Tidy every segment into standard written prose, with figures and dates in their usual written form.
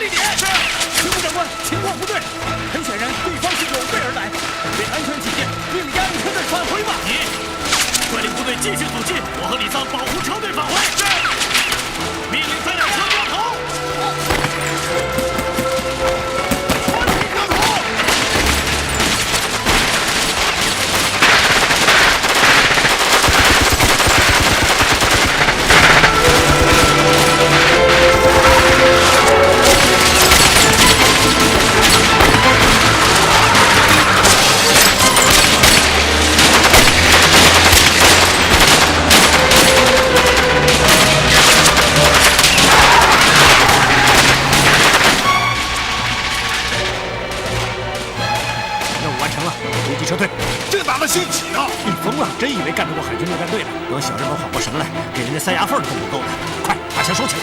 地点。是，巡捕长官，情况不对，很显然对方是有备而来。为安全起见，命押运车队返回吧。你率领部队继续阻击，我和李桑保护车队返回。是，命令3辆车掉头。全体掉头。 撤退！这哪能兴起啊！你疯了？真以为干得过海军陆战队吗？等小日本缓过神来，给人家塞牙缝都不够的。快把枪收起来！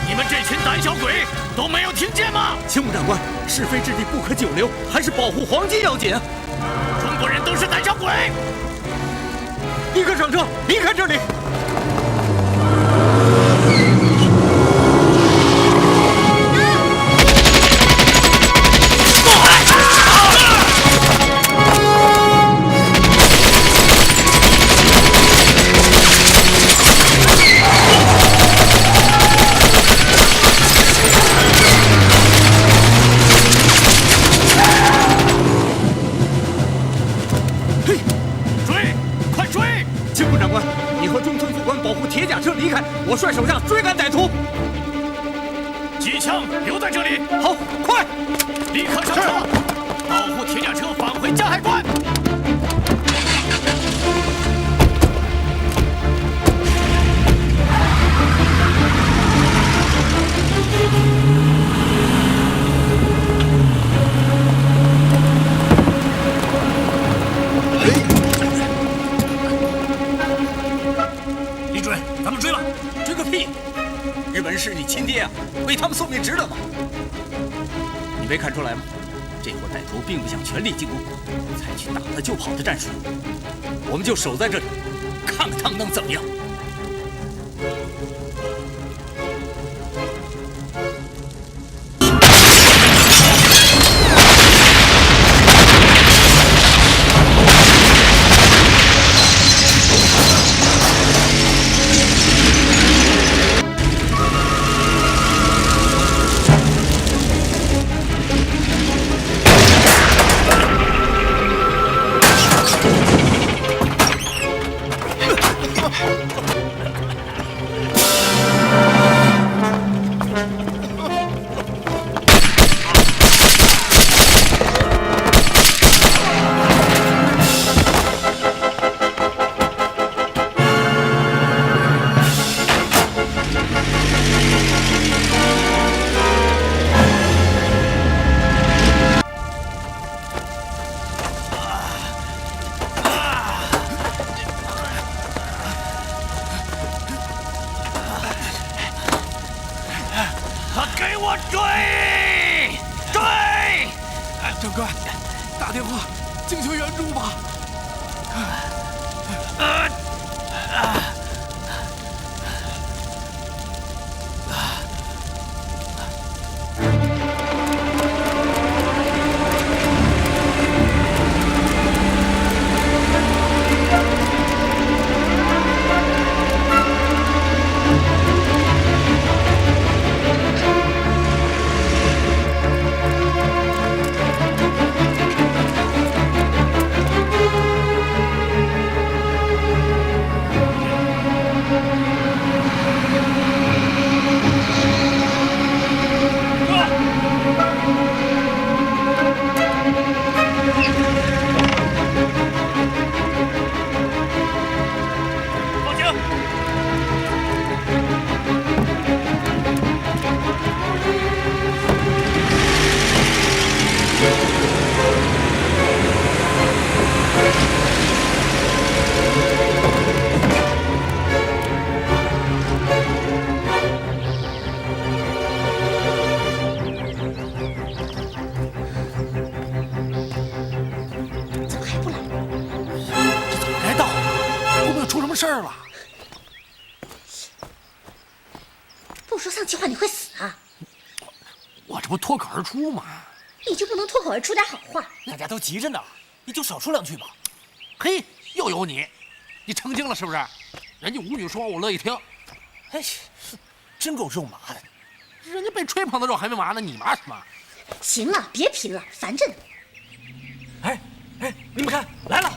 你们这群胆小鬼都没有听见吗？青木长官，是非之地不可久留，还是保护黄金要紧。中国人都是胆小鬼！立刻上车，离开这里！我率手下追赶歹徒，机枪留在这里。好，快，立刻上车，保护铁甲车返回加海关。李主任，咱们追了。 追个屁！日本人是你亲爹啊，为他们送命值得吗？你没看出来吗？这伙歹徒并不想全力进攻，采取打了就跑的战术。我们就守在这里，看看他们能怎么样。我追！追！长官，打电话请求援助吧。事儿了？不说丧气话你会死啊！我这不脱口而出吗？你就不能脱口而出点好话？大家都急着呢，你就少说两句吧。嘿，又有你，你成精了是不是？人家舞女说我乐意听。哎，真够肉麻的。人家被吹捧的肉还没麻呢，你麻什么？行了，别贫了，烦着呢。哎，你们看，来了！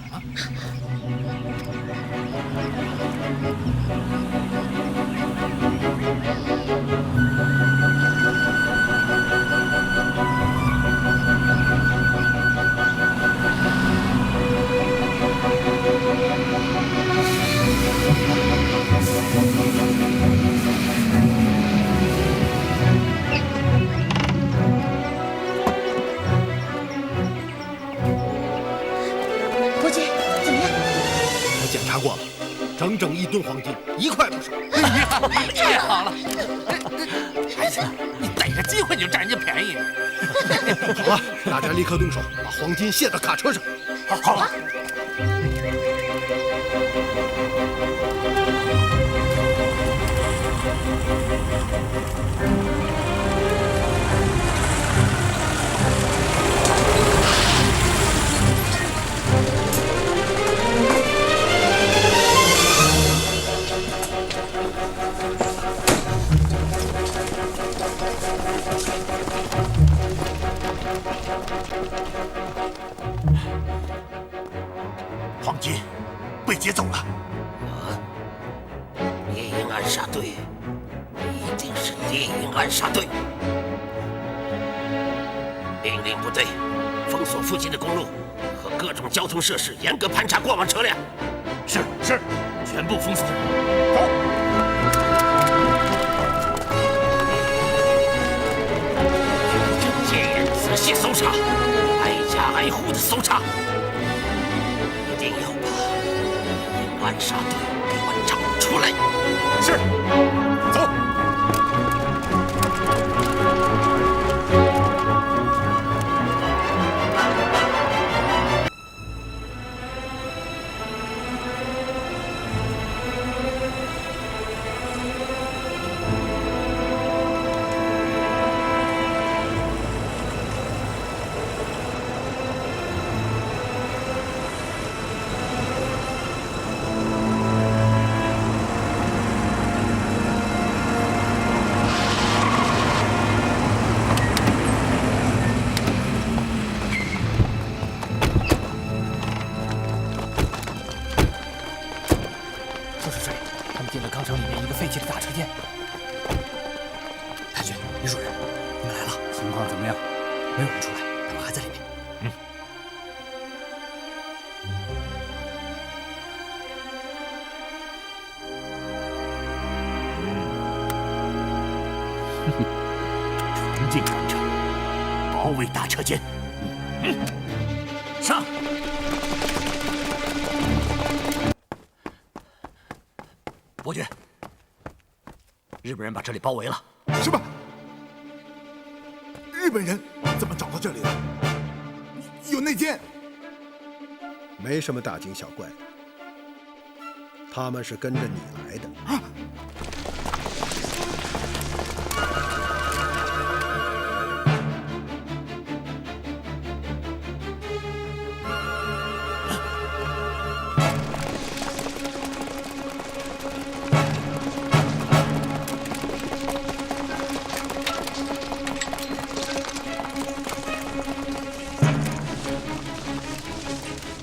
伯爵，怎么样？我检查过了，整整1吨黄金，1块不少。太好了！孩子，你逮着机会你就占人家便宜。好了，大家立刻动手，把黄金卸到卡车上。好了。黄金被劫走了。猎鹰暗杀队，一定是猎鹰暗杀队。命令部队封锁附近的公路和各种交通设施，严格盘查过往车辆。是，全部封锁。走。戒严，仔细搜查，挨家挨户的搜查，一定要把猎鹰暗杀队给我找出来。是，走。就是这里，他们进了钢厂里面一个废弃的大车间。太君、李主任，你们来了，情况怎么样？没有人出来，他们还在里面。纯进钢厂，包围大车间。上！伯爵，日本人把这里包围了。是吧？日本人怎么找到这里的？有内奸？没什么大惊小怪的，他们是跟着你来的。啊！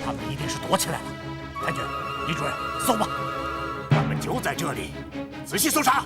他们一定是躲起来了。太君、李主任，搜吧，他们就在这里，仔细搜查。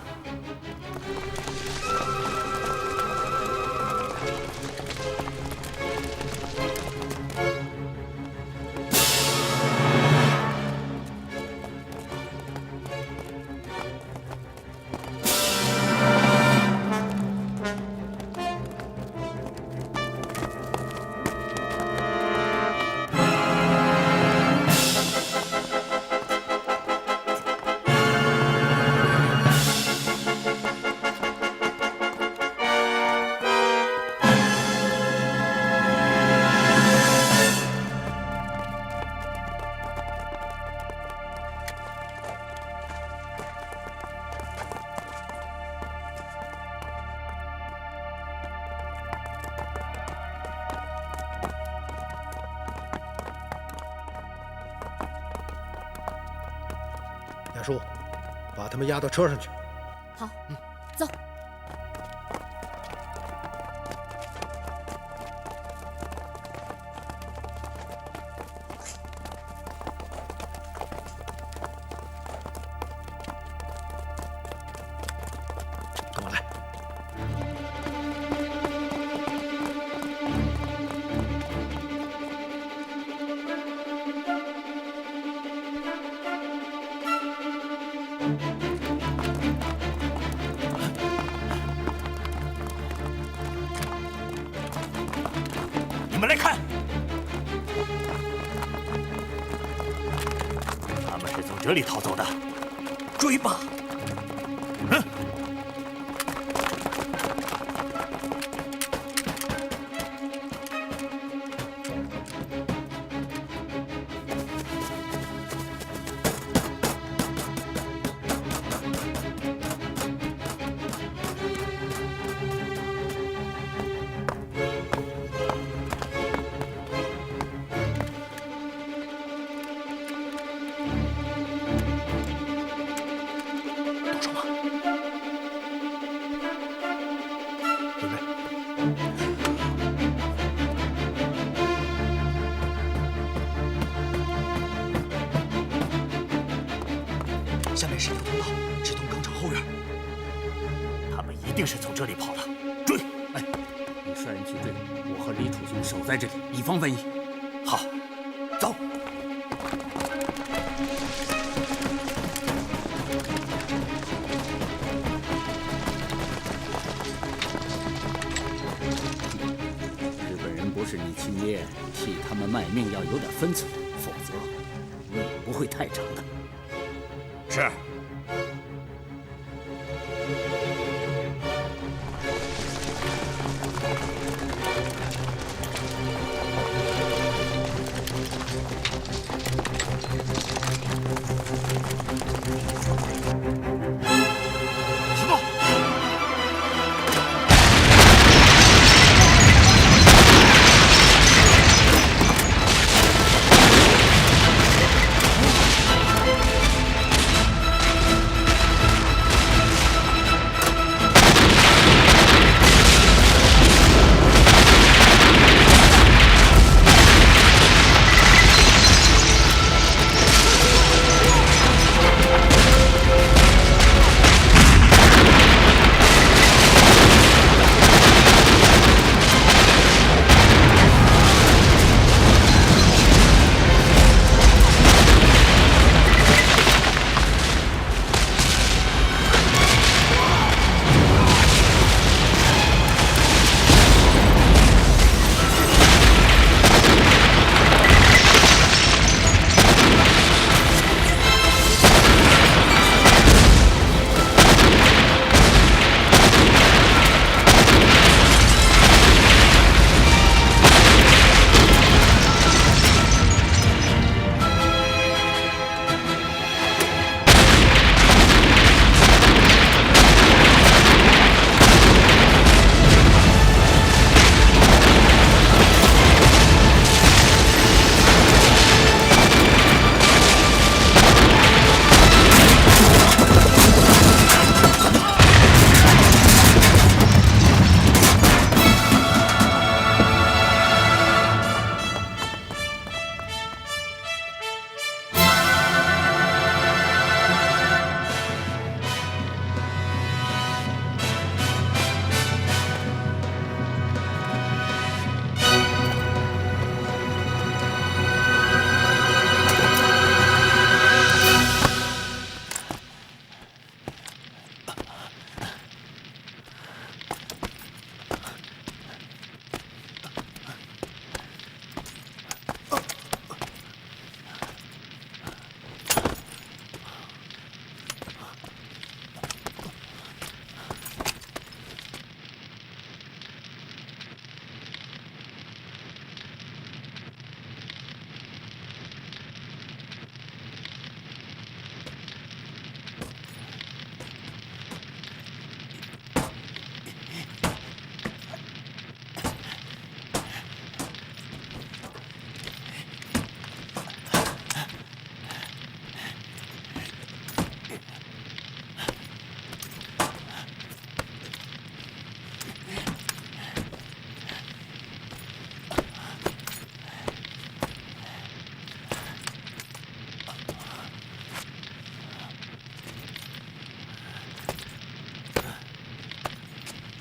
亚叔，把他们押到车上去。好，走。跟我来。你们来看，他们是从这里逃走的。追吧！嗯。动手吧！准备。下面是一条通道，直通钢厂后院。他们一定是从这里跑的，追！哎，你率人去追，我和李楚雄守在这里，以防万一。好，走。日本人不是你亲爹，替他们卖命要有点分寸，否则命不会太长的。是。启动！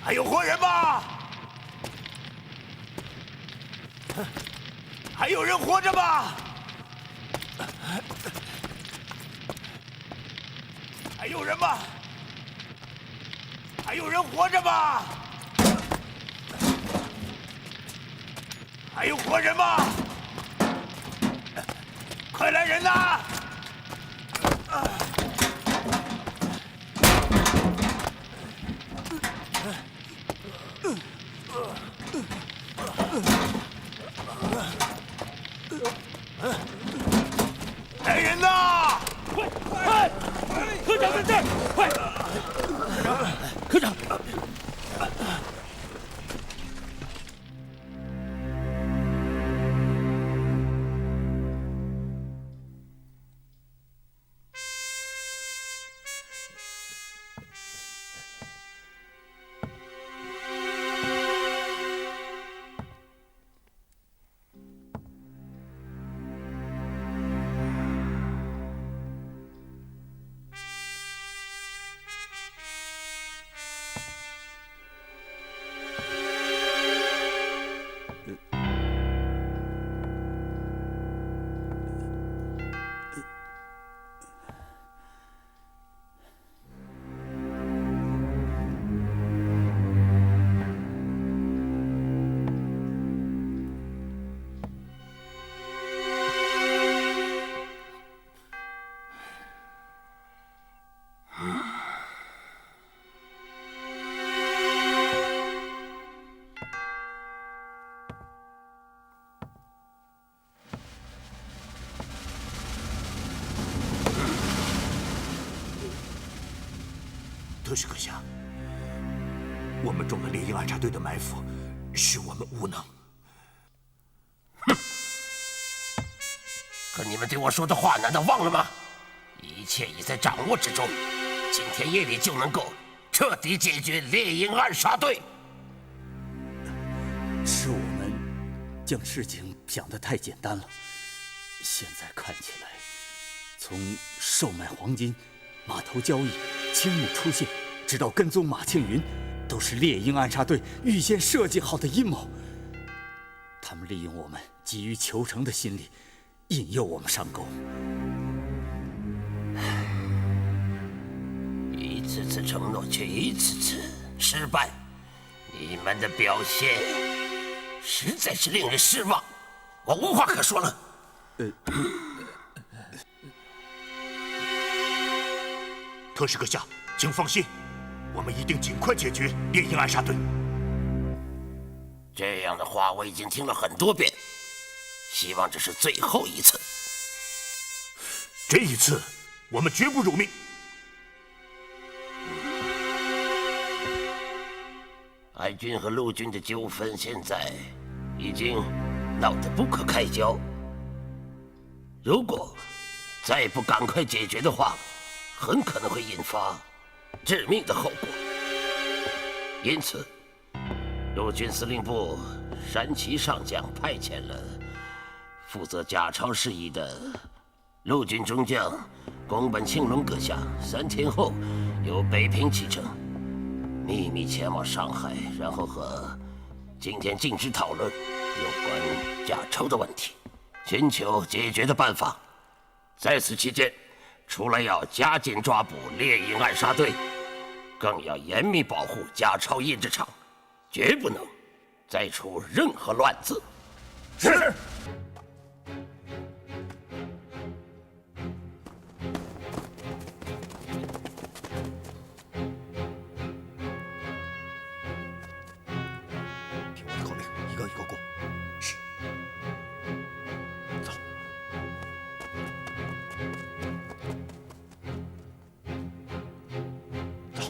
还有活人吗？还有人活着吗？还有人吗？还有人活着吗？还有活人吗？快来人呐！来人呐！快！科长在这儿，快！科长，特使阁下，我们中了猎鹰暗杀队的埋伏，是我们无能。可你们对我说的话难道忘了吗？一切已在掌握之中，今天夜里就能够彻底解决猎鹰暗杀队。是我们将事情想得太简单了。现在看起来，从售卖黄金、码头交易、青木出现，直到跟踪马庆云，都是猎鹰暗杀队预先设计好的阴谋。他们利用我们急于求成的心理，引诱我们上钩。一次次承诺，却一次次失败，你们的表现实在是令人失望，我无话可说了。特使阁下，请放心，我们一定尽快解决猎鹰暗杀队。这样的话我已经听了很多遍，希望这是最后一次。这一次，我们绝不辱命。海军和陆军的纠纷现在已经闹得不可开交，如果再不赶快解决的话，很可能会引发致命的后果。因此，陆军司令部山崎上将派遣了负责假钞事宜的陆军中将宫本庆隆阁下，3天后由北平启程，秘密前往上海，然后和今天禁止讨论有关假钞的问题，寻求解决的办法。在此期间，除了要加紧抓捕猎鹰暗杀队，更要严密保护假钞印制厂，绝不能再出任何乱子。是。听我的口令，一个一个过。是。走。走。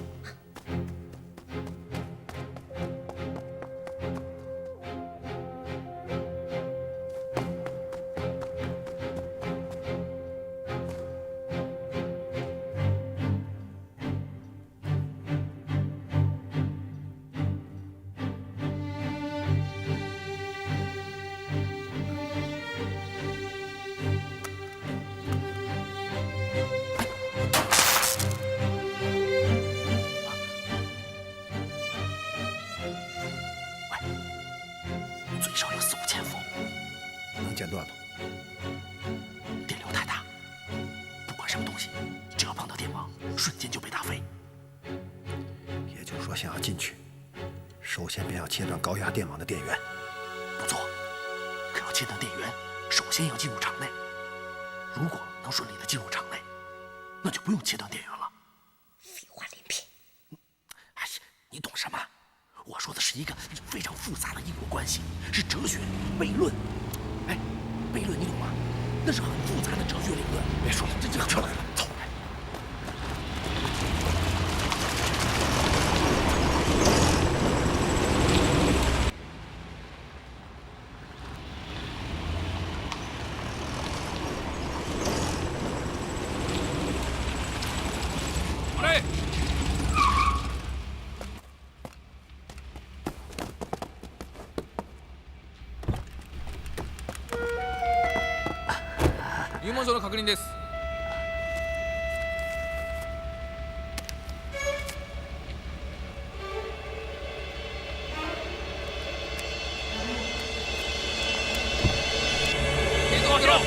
间段吗？电流太大，不管什么东西，只要碰到电网，瞬间就被打飞。也就是说，想要进去，首先便要切断高压电网的电源。不错，可要切断电源，首先要进入场内。如果能顺利的进入场内，那就不用切断电源了。废话连篇。哎呀，你懂什么？我说的是一个非常复杂的因果关系，是哲学悖论。哎，悖论你懂吗？那是很复杂的哲学理论。别说了，这撤来了，走。入門書の確認です。映像を開けろ。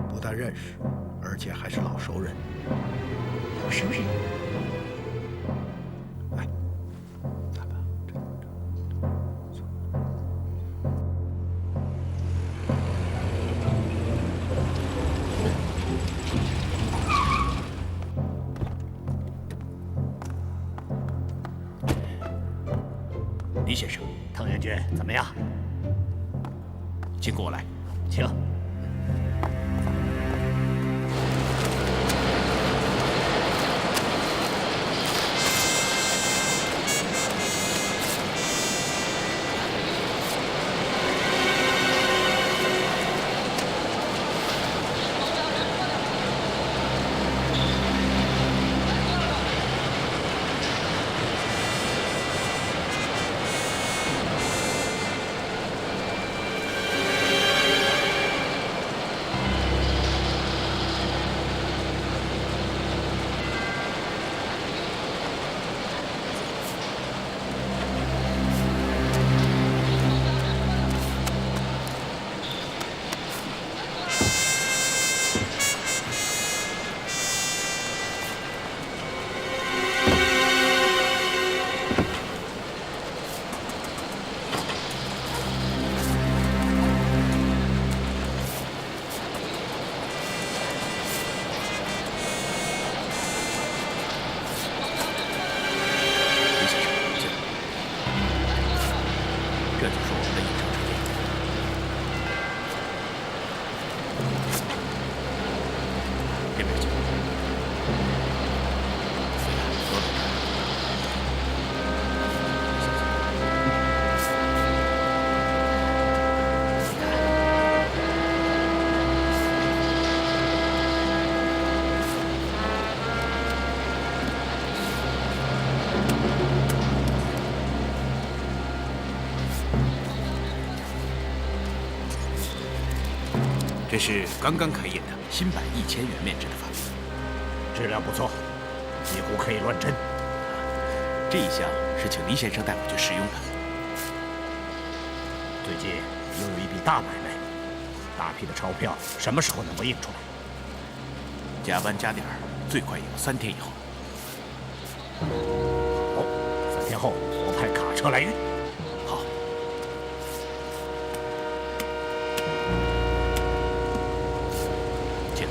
不但认识，而且还是老熟人。老熟人。哎，咋办？李先生，唐元军怎么样？请跟我来，请。这是刚刚开印的新版1000元面值的法币，质量不错，几乎可以乱真。这一箱是请黎先生带我去使用的。最近又有一笔大买卖，大批的钞票什么时候能够印出来？加班加点儿，最快也要3天以后。好，3天后我派卡车来运。好。请。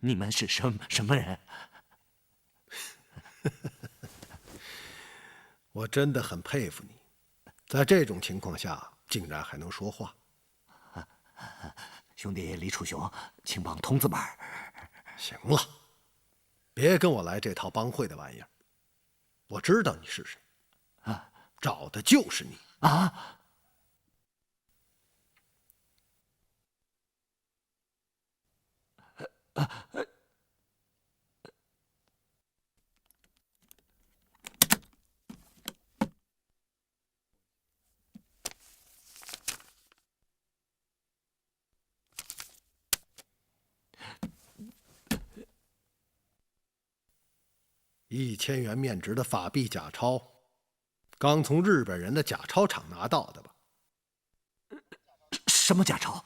你们是什么人？我真的很佩服你，在这种情况下竟然还能说话。兄弟李楚雄，请帮童子们。行了，别跟我来这套帮会的玩意儿。我知道你是谁，找的就是你啊！1000元面值的法币假钞，刚从日本人的假钞厂拿到的吧？什么假钞？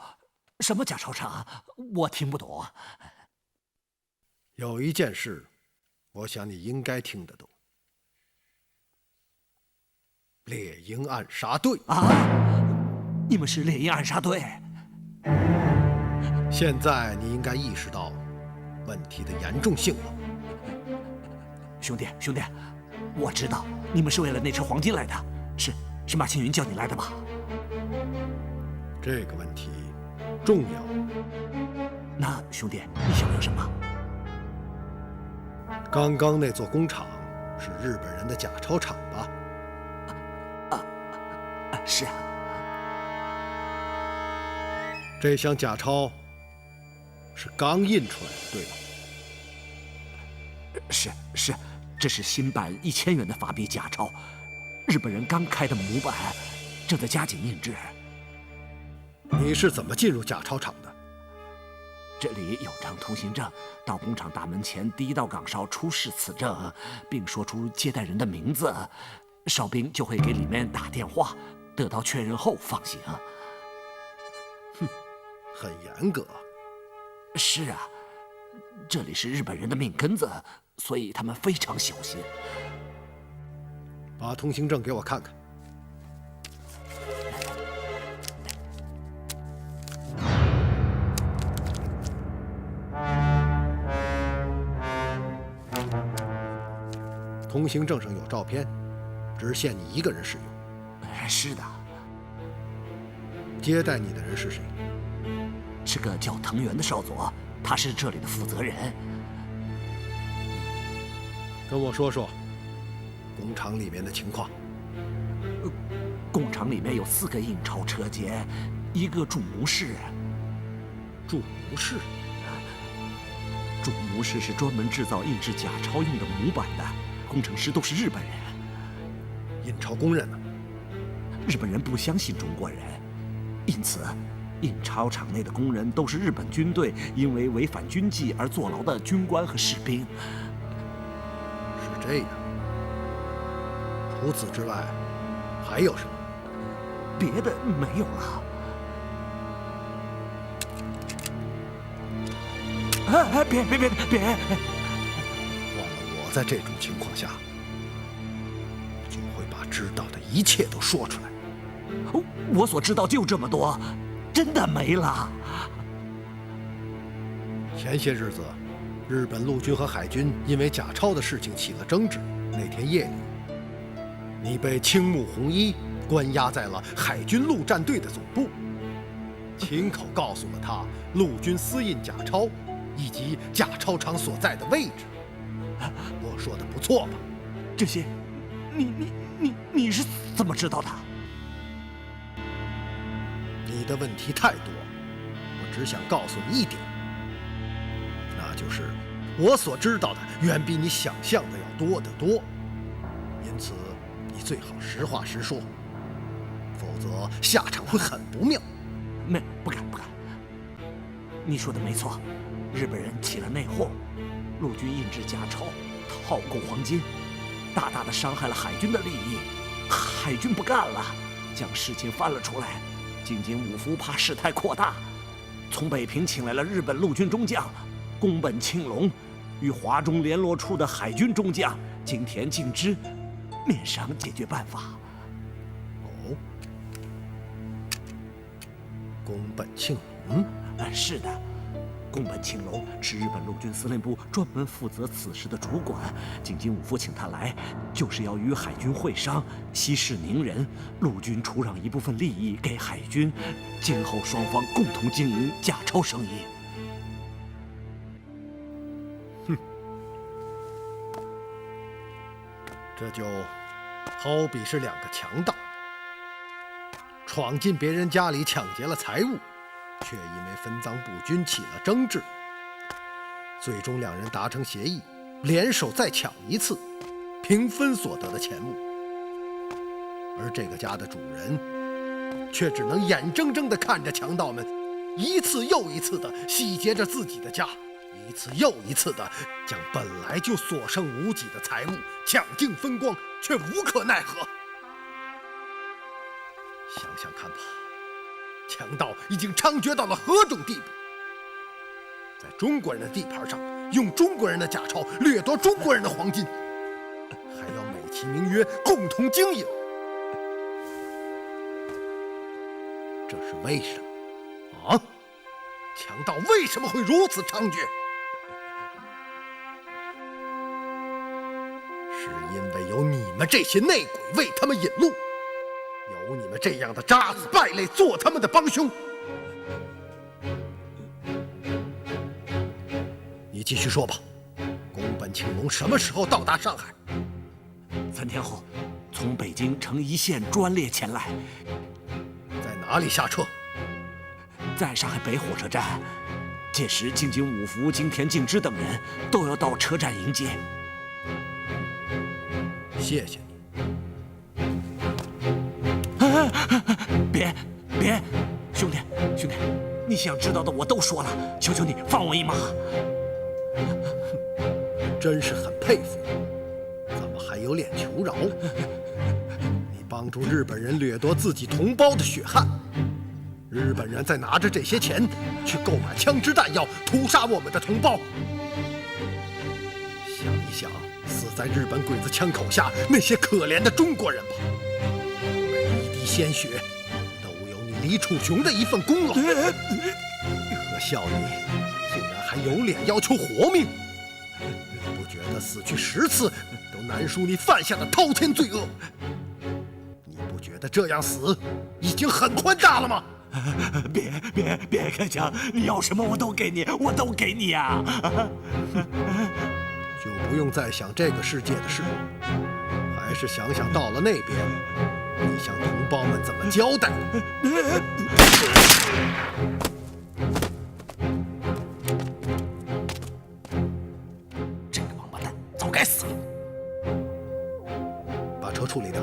什么假钞厂？我听不懂。有一件事，我想你应该听得懂。猎鹰暗杀队啊！你们是猎鹰暗杀队？现在你应该意识到问题的严重性了。兄弟，我知道你们是为了那车黄金来的，是马青云叫你来的吧？这个问题重要。那兄弟，你想要什么？刚刚那座工厂是日本人的假钞厂吧？是啊。这箱假钞是刚印出来的，对吧？是，这是新版1000元的法币假钞，日本人刚开的模板，正在加紧印制。你是怎么进入假钞厂的？这里有张通行证，到工厂大门前第1道岗哨出示此证，并说出接待人的名字，哨兵就会给里面打电话，得到确认后放行。很严格。是啊，这里是日本人的命根子，所以他们非常小心。把通行证给我看看。通行证上有照片，只限你一个人使用。是的。接待你的人是谁？是个叫藤原的少佐，他是这里的负责人。跟我说说工厂里面的情况。工厂里面有4个印钞车间，1个铸模室。铸模室？铸模室是专门制造印制假钞用的模板的，工程师都是日本人。印钞工人呢？日本人不相信中国人，因此印钞厂内的工人都是日本军队因为违反军纪而坐牢的军官和士兵。是这样。除此之外，还有什么？别的没有了。别！换了我在这种情况下，就会把知道的一切都说出来。我所知道就这么多，真的没了。前些日子，日本陆军和海军因为假钞的事情起了争执。那天夜里，你被青木弘一关押在了海军陆战队的总部，亲口告诉了他陆军私印假钞以及假钞厂所在的位置。我说的不错吧？这些，你是怎么知道的？你的问题太多，我只想告诉你一点，那就是我所知道的远比你想象的要多得多。因此，你最好实话实说，否则下场会很不妙。不敢。你说的没错，日本人起了内讧，陆军印制假钞，套购黄金，大大的伤害了海军的利益。海军不干了，将事情翻了出来。井井武夫怕事态扩大，从北平请来了日本陆军中将宫本庆隆，与华中联络处的海军中将井田敬之面商解决办法。哦，宫本庆隆？是的，宫本庆隆是日本陆军司令部专门负责此事的主管。井津武夫请他来，就是要与海军会商，息事宁人，陆军出让一部分利益给海军，今后双方共同经营假钞生意。这就好比是两个强盗闯进别人家里抢劫了财物，却因为分赃不均起了争执，最终两人达成协议，联手再抢一次，平分所得的钱物。而这个家的主人却只能眼睁睁地看着强盗们一次又一次地洗劫着自己的家，一次又一次地将本来就所剩无几的财物抢尽分光，却无可奈何。想想看吧，强盗已经猖獗到了何种地步？在中国人的地盘上，用中国人的假钞掠夺中国人的黄金，还要美其名曰共同经营，这是为什么啊？强盗为什么会如此猖獗？是因为有你们这些内鬼为他们引路，有你们这样的渣子败类做他们的帮凶。你继续说吧，宫本庆隆什么时候到达上海？3天后，从北京乘一线专列前来。在哪里下车？在上海北火车站。届时，井津武夫、金田敬之等人都要到车站迎接。谢谢你。别，兄弟，你想知道的我都说了，求求你放我一马。真是很佩服你，怎么还有脸求饶？你帮助日本人掠夺自己同胞的血汗，日本人再拿着这些钱去购买枪支弹药，屠杀我们的同胞。想一想，死在日本鬼子枪口下那些可怜的中国人吧，每一滴鲜血都有你李楚雄的一份功劳。可笑你竟然还有脸要求活命！你不觉得死去10次都难赎你犯下的滔天罪恶？你不觉得这样死已经很宽大了吗？别开枪！你要什么我都给你，我都给你啊！就不用再想这个世界的事，还是想想到了那边，你向同胞们怎么交代？这个王八蛋，早该死了！把车处理掉。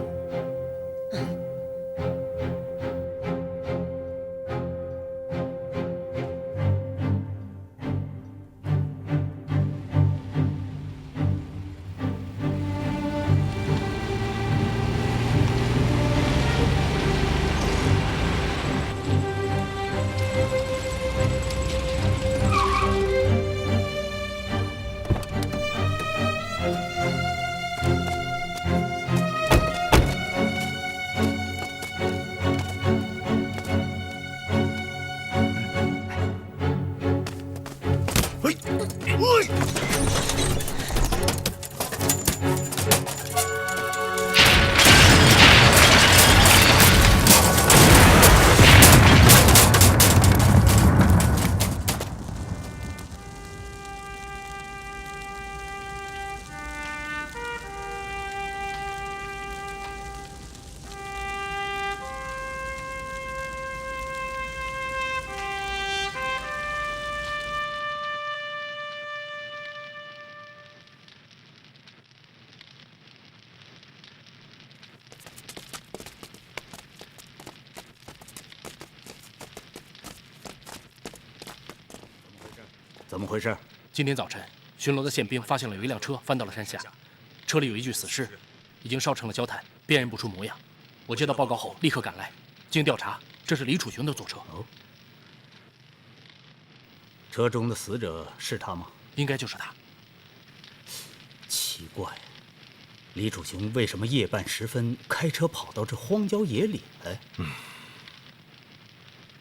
怎么回事？今天早晨，巡逻的宪兵发现了有一辆车翻到了山下，车里有一具死尸，已经烧成了焦炭，辨认不出模样。我接到报告后立刻赶来，经调查，这是李楚雄的坐车。哦，车中的死者是他吗？应该就是他。奇怪，李楚雄为什么夜半时分开车跑到这荒郊野岭来？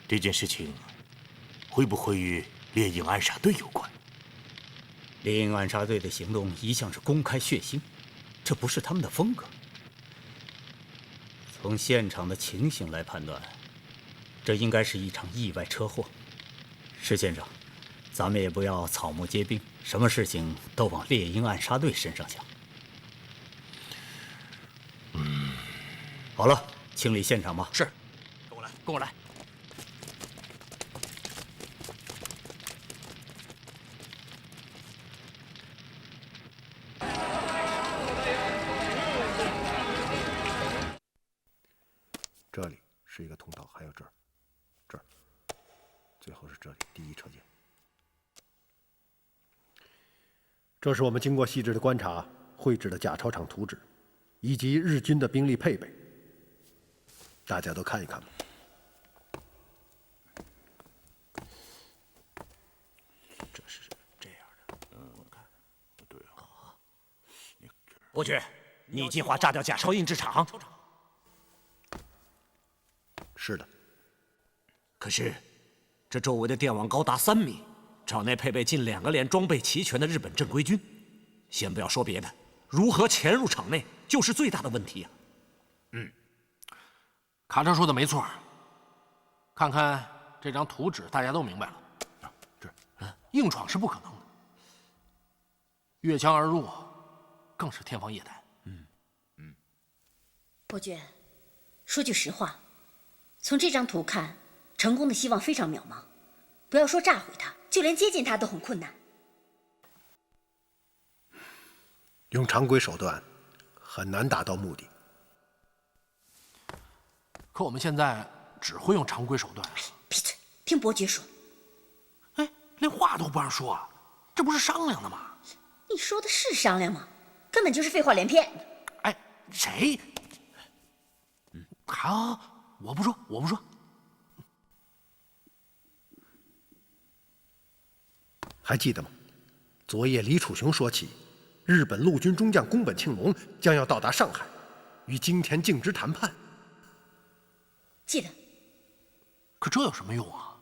这件事情会不会与猎鹰暗杀队有关。猎鹰暗杀队的行动一向是公开血腥，这不是他们的风格。从现场的情形来判断，这应该是一场意外车祸。石先生，咱们也不要草木皆兵，什么事情都往猎鹰暗杀队身上想。好了，清理现场吧。是，跟我来，跟我来。这里是一个通道，还有这儿，这儿，最后是这里第一车间。这是我们经过细致的观察绘制的假操场图纸，以及日军的兵力配备。大家都看一看吧。这是这样的，我看，对啊。伯爵，你计划炸掉假钞印制厂？是的。可是，这周围的电网高达3米，厂内配备近2个连装备齐全的日本正规军。先不要说别的，如何潜入厂内就是最大的问题啊！卡车说的没错，看看这张图纸，大家都明白了。硬闯是不可能的，越墙而入更是天方夜谭。伯爵，说句实话，从这张图看，成功的希望非常渺茫。不要说炸毁它，就连接近它都很困难。用常规手段很难达到目的。可我们现在只会用常规手段。闭嘴，听伯爵说。哎，连话都不让说，这不是商量的吗？你说的是商量吗？根本就是废话连篇。哎，谁？好，我不说，我不说。还记得吗？昨夜李楚雄说起，日本陆军中将宫本庆隆将要到达上海，与金田敬之谈判。记得。可这有什么用啊？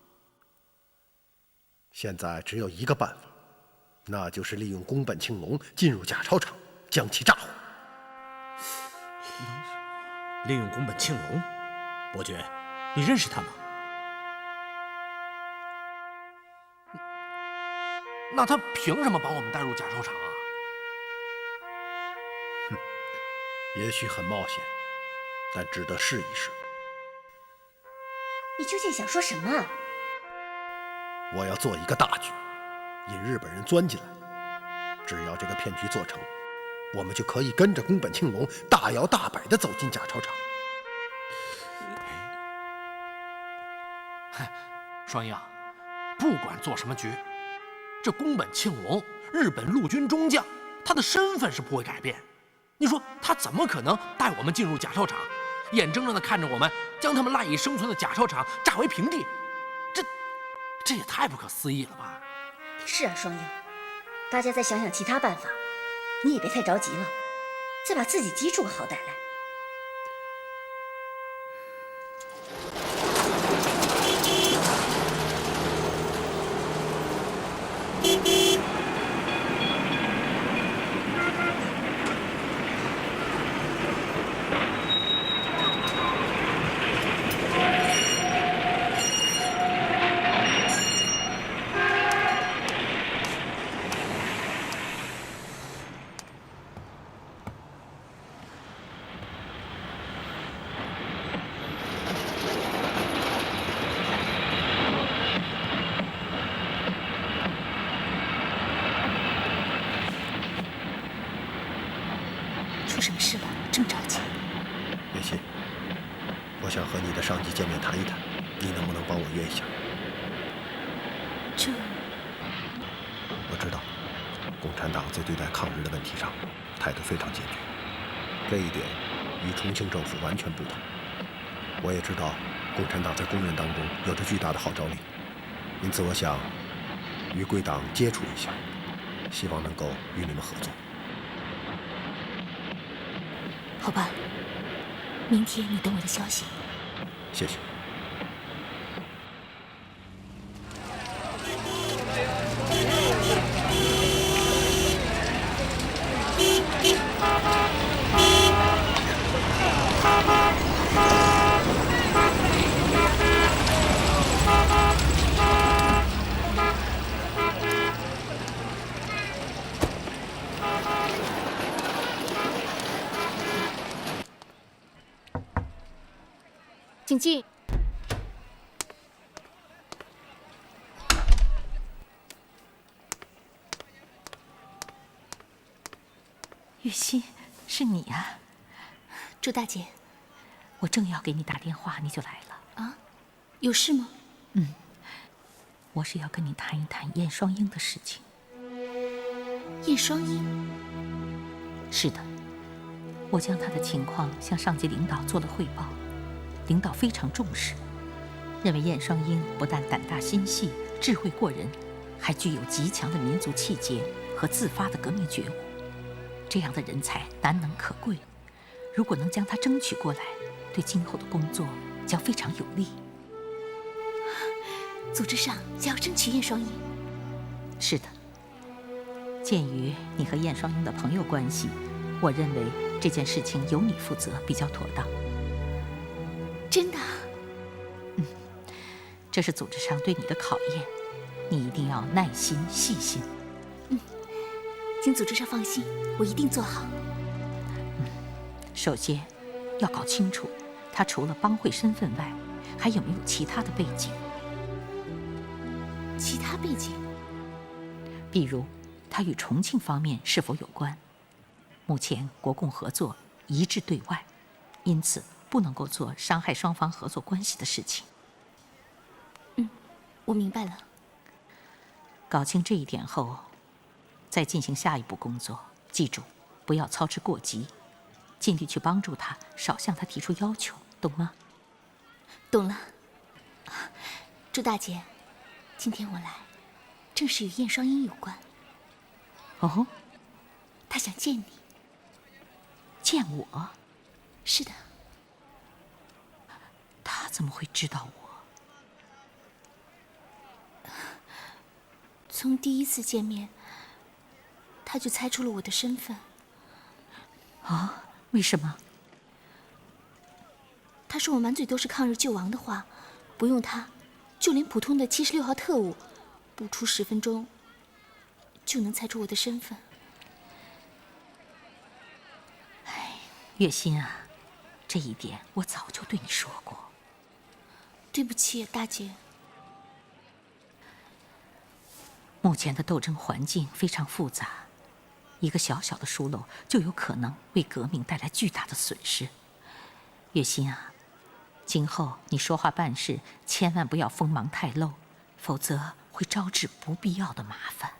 现在只有一个办法，那就是利用宫本庆隆进入假钞厂，将其炸毁。利用宫本庆隆，伯爵，你认识他吗？那他凭什么把我们带入假钞厂啊？也许很冒险，但值得试一试。你究竟想说什么？我要做一个大局，引日本人钻进来。只要这个骗局做成，我们就可以跟着宫本庆隆大摇大摆地走进假钞厂。双鹰，不管做什么局，这宫本庆隆，日本陆军中将，他的身份是不会改变。你说他怎么可能带我们进入假钞厂，眼睁睁地看着我们将他们赖以生存的假钞厂炸为平地？这也太不可思议了吧！是啊，双鹰，大家再想想其他办法。你也别太着急了，再把自己急出个好歹来。出什么事了？这么着急？叶欣，我想和你的上级见面谈一谈，你能不能帮我约一下？这……我知道，共产党在对待抗日的问题上态度非常坚决，这一点与重庆政府完全不同。我也知道，共产党在工人当中有着巨大的号召力，因此我想与贵党接触一下，希望能够与你们合作。好吧，明天你等我的消息。谢谢。请进。月心，是你啊，朱大姐。我正要给你打电话，你就来了。啊，有事吗？我是要跟你谈一谈燕双英的事情。燕双英？是的，我将她的情况向上级领导做了汇报，领导非常重视，认为燕双英不但胆大心细、智慧过人，还具有极强的民族气节和自发的革命觉悟。这样的人才难能可贵，如果能将她争取过来，对今后的工作将非常有利。组织上想要争取燕双英。是的，鉴于你和燕双英的朋友关系，我认为这件事情由你负责比较妥当。真的？这是组织上对你的考验，你一定要耐心细心。请组织上放心，我一定做好。首先，要搞清楚他除了帮会身份外，还有没有其他的背景。其他背景？比如，他与重庆方面是否有关？目前国共合作一致对外，因此不能够做伤害双方合作关系的事情。我明白了。搞清这一点后，再进行下一步工作。记住，不要操之过急，尽力去帮助他，少向他提出要求，懂吗？懂了。朱大姐，今天我来，正是与燕双英有关。哦，她想见你。见我？是的。她怎么会知道我？从第一次见面，他就猜出了我的身份。啊？为什么？他说我满嘴都是抗日救亡的话，不用他，就连普通的76号特务，不出10分钟，就能猜出我的身份。哎，月心啊，这一点我早就对你说过。对不起，大姐。目前的斗争环境非常复杂，一个小小的疏漏就有可能为革命带来巨大的损失。月心啊，今后你说话办事千万不要锋芒太露，否则会招致不必要的麻烦。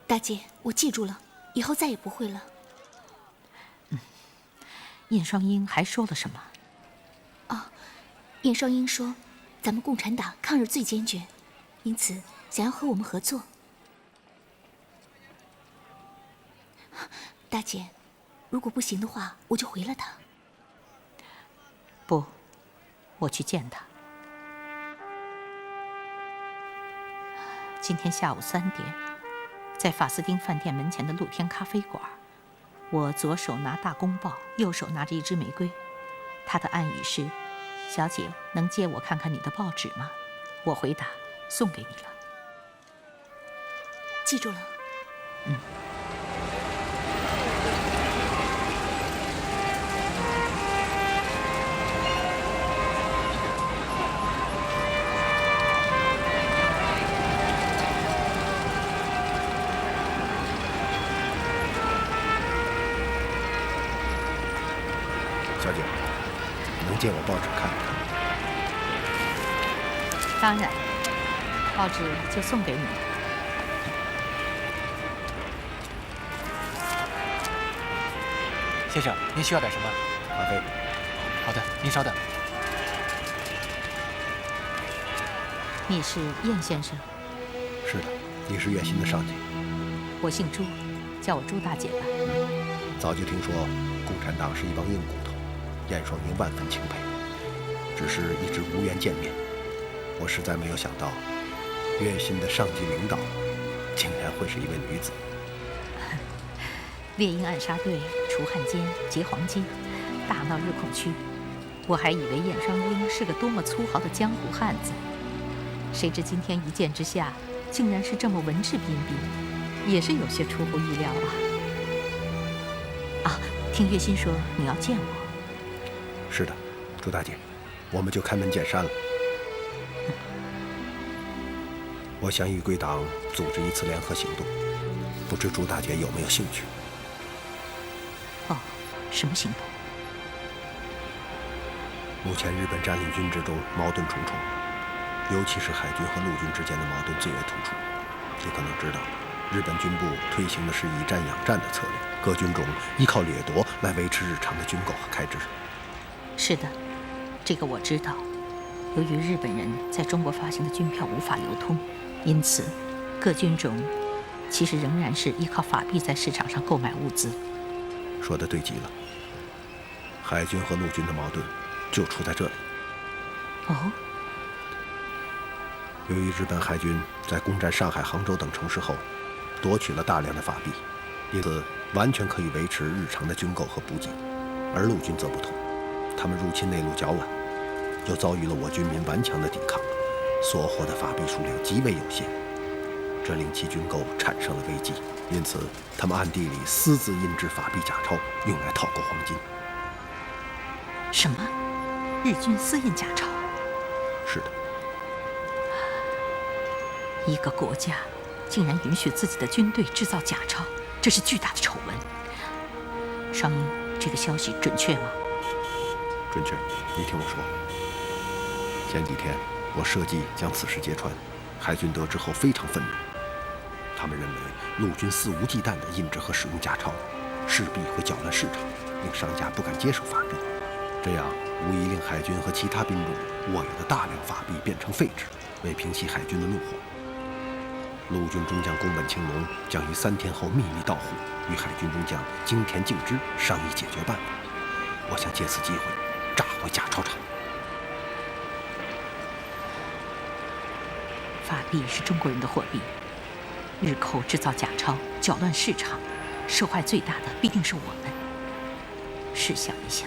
大姐，我记住了，以后再也不会了。燕双英还说了什么？燕双英说，咱们共产党抗日最坚决，因此想要和我们合作。大姐，如果不行的话，我就回了他。不，我去见他。今天下午3点，在法斯汀饭店门前的露天咖啡馆，我左手拿大公报，右手拿着一支玫瑰。他的暗语是：“小姐，能借我看看你的报纸吗？”我回答：“送给你了。”记住了。小姐，能借我报纸看看？当然，报纸就送给你。先生，您需要点什么？咖啡。好的，您稍等。你是燕先生？是的，你是月心的上级。我姓朱，叫我朱大姐吧。早就听说共产党是一帮硬骨头，燕双英万分钦佩，只是一直无缘见面。我实在没有想到，月心的上级领导竟然会是一位女子。猎鹰暗杀队、除汉奸、劫黄金，大闹日控区。我还以为燕双英是个多么粗豪的江湖汉子，谁知今天一见之下，竟然是这么文质彬彬，也是有些出乎意料啊！听月心说你要见我。是的，朱大姐，我们就开门见山了。我想与贵党组织一次联合行动，不知朱大姐有没有兴趣？哦，什么行动？目前日本占领军之中矛盾重重，尤其是海军和陆军之间的矛盾最为突出。你可能知道，日本军部推行的是以战养战的策略，各军种依靠掠夺来维持日常的军购和开支。是的，这个我知道。由于日本人在中国发行的军票无法流通，因此各军种其实仍然是依靠法币在市场上购买物资。说得对极了，海军和陆军的矛盾就出在这里。哦。由于日本海军在攻占上海、杭州等城市后，夺取了大量的法币，因此完全可以维持日常的军购和补给。而陆军则不同，他们入侵内陆较晚，又遭遇了我军民顽强的抵抗，所获的法币数量极为有限，这令其军购产生了危机。因此，他们暗地里私自印制法币假钞，用来套购黄金。什么？日军私印假钞？是的。一个国家竟然允许自己的军队制造假钞，这是巨大的丑闻。双英，这个消息准确吗？准确，你听我说。前几天我设计将此事揭穿，海军得知后非常愤怒。他们认为陆军肆无忌惮地印制和使用假钞，势必会搅乱市场，令商家不敢接受法币。这样无疑令海军和其他兵种握有的大量法币变成废纸。为平息海军的怒火，陆军中将宫本庆隆将于3天后秘密到沪，与海军中将京田敬之商议解决办法。我想借此机会炸毁假钞厂。法币是中国人的货币，日寇制造假钞，搅乱市场，受害最大的必定是我们。试想一下，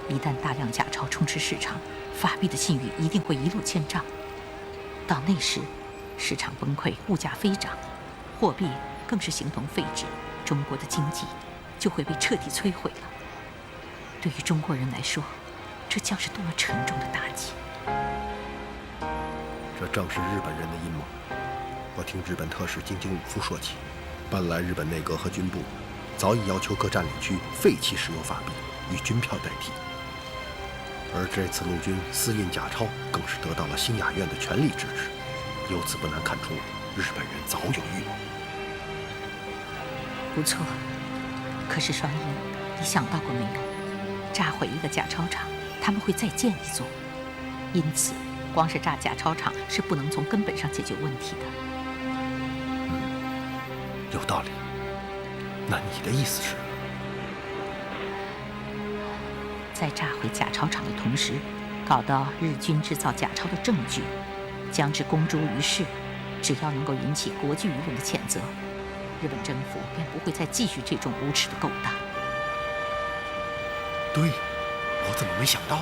一旦大量假钞充斥市场，法币的信誉一定会一落千丈。到那时，市场崩溃，物价飞涨，货币更是形同废纸，中国的经济就会被彻底摧毁了。对于中国人来说，这将是多么沉重的打击！这正是日本人的阴谋。我听日本特使京津武夫说起，本来日本内阁和军部早已要求各占领区废弃使用法币，以军票代替。而这次陆军私印假钞，更是得到了新雅院的全力支持。由此不难看出，日本人早有预谋。不错，可是双英，你想到过没有？炸毁一个假钞厂，他们会再建一座。因此，光是炸假钞厂是不能从根本上解决问题的。有道理。那你的意思是？在炸毁假钞厂的同时，搞到日军制造假钞的证据，将之公诸于世。只要能够引起国际舆论的谴责，日本政府便不会再继续这种无耻的勾当。对，我怎么没想到？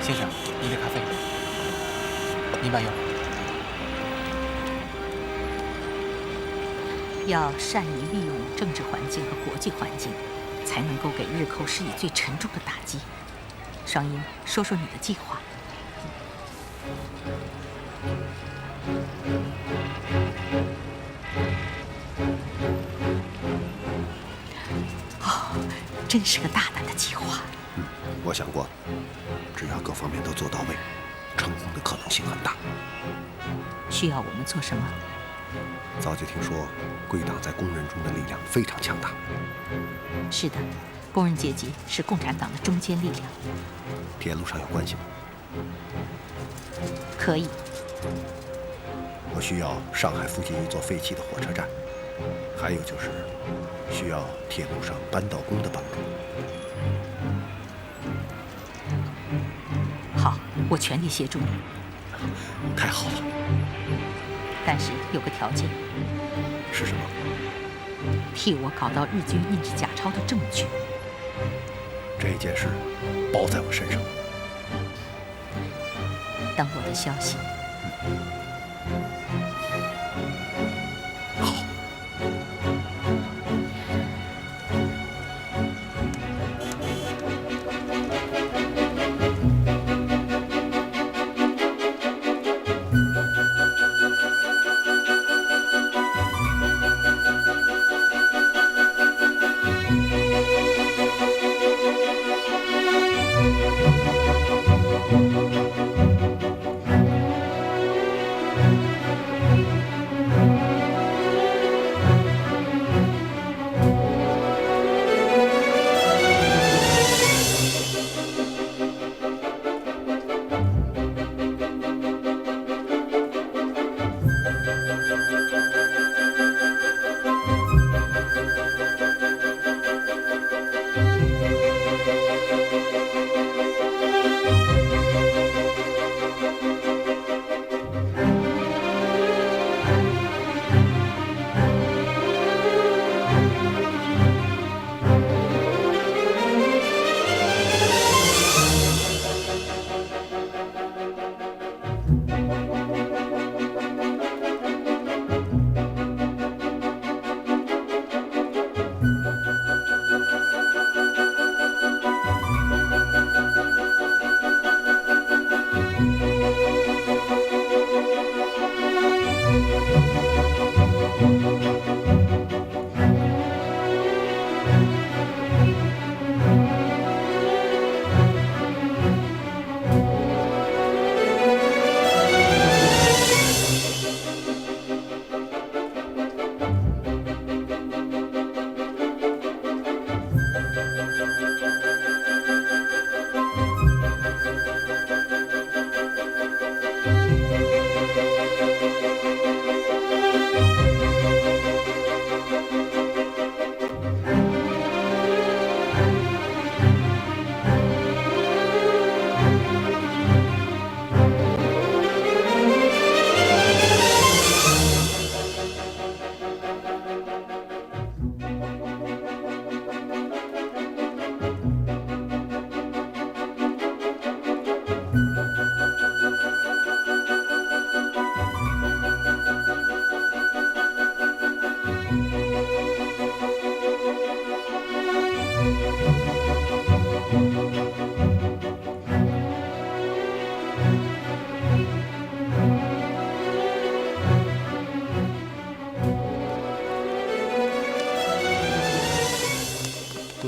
先生，一杯咖啡。您慢用。要善于利用政治环境和国际环境，才能够给日寇施以最沉重的打击。双英，说说你的计划。哦，真是个大胆的计划。我想过，只要各方面都做到位，成功的可能性很大。需要我们做什么？早就听说，贵党在工人中的力量非常强大。是的，工人阶级是共产党的中坚力量。铁路上有关系吗？可以。我需要上海附近一座废弃的火车站，还有就是需要铁路上扳道工的帮助。好，我全力协助你。太好了。但是有个条件。是什么？替我搞到日军印制假钞的证据。这件事包在我身上。等我的消息。好。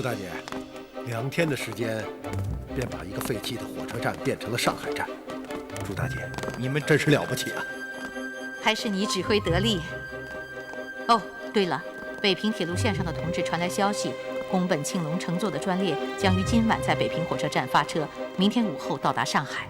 大姐，2天的时间，便把一个废弃的火车站变成了上海站。朱大姐，你们真是了不起啊！还是你指挥得力。哦，对了，北平铁路线上的同志传来消息，宫本庆隆乘坐的专列将于今晚在北平火车站发车，明天午后到达上海。